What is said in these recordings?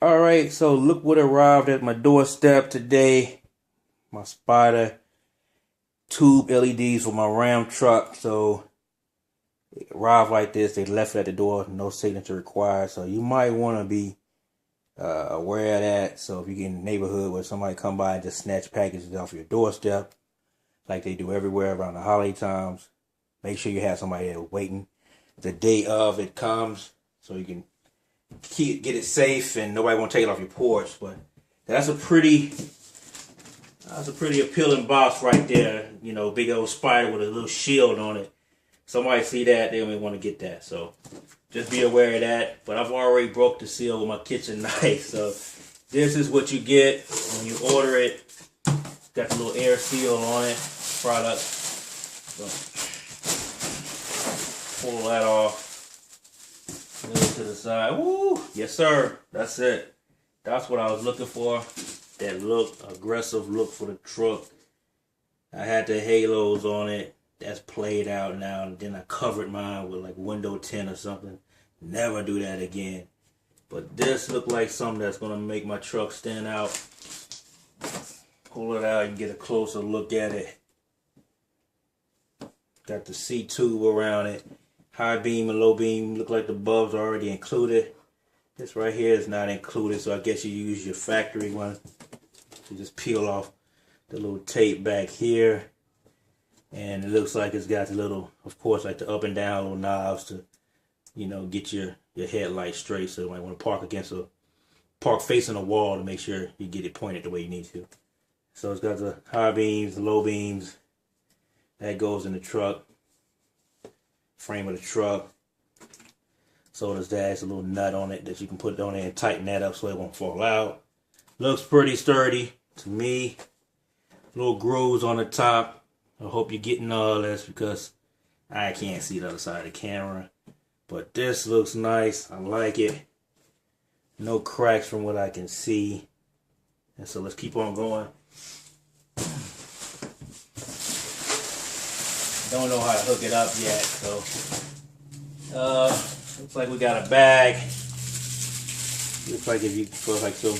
Alright, so look what arrived at my doorstep today. My Spider tube LEDs for my Ram truck. So it arrived like this. They left it at the door, no signature required. So you might want to be aware of that. So if you get in the neighborhood where somebody come by and just snatch packages off your doorstep, like they do everywhere around the holiday times, make sure you have somebody there waiting the day of it comes, so you can get it safe and nobody won't take it off your porch. But that's a pretty appealing box right there. You know, big old spider with a little shield on it. Somebody see that, they may want to get that. So just be aware of that. But I've already broke the seal with my kitchen knife. So this is what you get when you order it. Got the little air seal on it. Product. So pull that off. Move it to the side. Woo! Yes, sir. That's it. That's what I was looking for. That look, aggressive look for the truck. I had the halos on it. That's played out now. And then I covered mine with like window tint or something. Never do that again. But this looked like something that's going to make my truck stand out. Pull it out and get a closer look at it. Got the C tube around it. High beam and low beam. Look like the bulbs are already included. This right here is not included, so I guess you use your factory one. You just peel off the little tape back here. And it looks like it's got the little, of course, like the up and down little knobs to, you know, get your headlight straight. So you might want to park facing a wall to make sure you get it pointed the way you need to. So it's got the high beams, the low beams. That goes in the truck. Frame of the truck. So does that. It's a little nut on it that you can put on there and tighten that up so it won't fall out. Looks pretty sturdy to me. Little grooves on the top. I hope you're getting all this because I can't see the other side of the camera. But this looks nice. I like it. No cracks from what I can see. And so let's keep on going. Don't know how to hook it up yet, so looks like we got a bag. Looks like if you put like some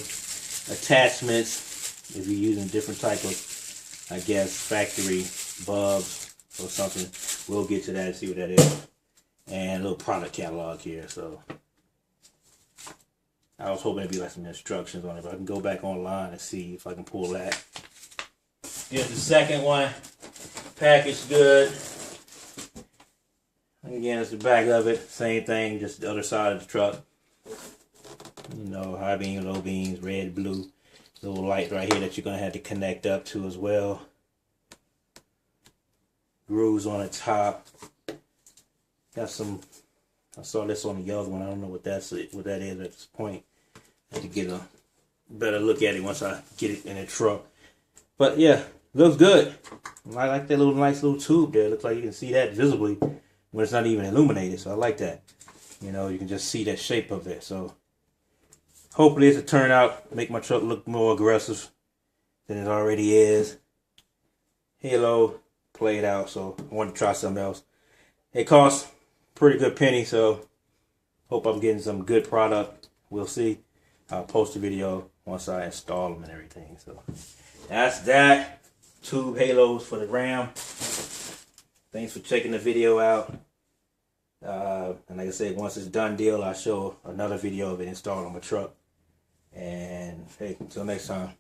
attachments, if you're using different type of, I guess, factory bulbs or something, we'll get to that and see what that is. And a little product catalog here. So I was hoping it'd be like some instructions on it, but I can go back online and see if I can pull that. Here's the second one. Packaged good. Again, it's the back of it. Same thing, just the other side of the truck. You know, high beam, low beams, red, blue. Little light right here that you're going to have to connect up to as well. Grooves on the top. Got some, I saw this on the other one. I don't know what that is at this point. I have to get a better look at it once I get it in the truck. But yeah, looks good. I like that little nice little tube there. Looks like you can see that visibly when it's not even illuminated. So I like that. You know, you can just see that shape of it. So hopefully it's a turnout, make my truck look more aggressive than it already is. Halo played out, so I wanted to try something else. It costs a pretty good penny, so hope I'm getting some good product. We'll see. I'll post a video once I install them and everything. So that's that. Tube halos for the Ram. Thanks for checking the video out. And like I said, once it's done deal, I'll show another video of it installed on my truck. And hey, until next time.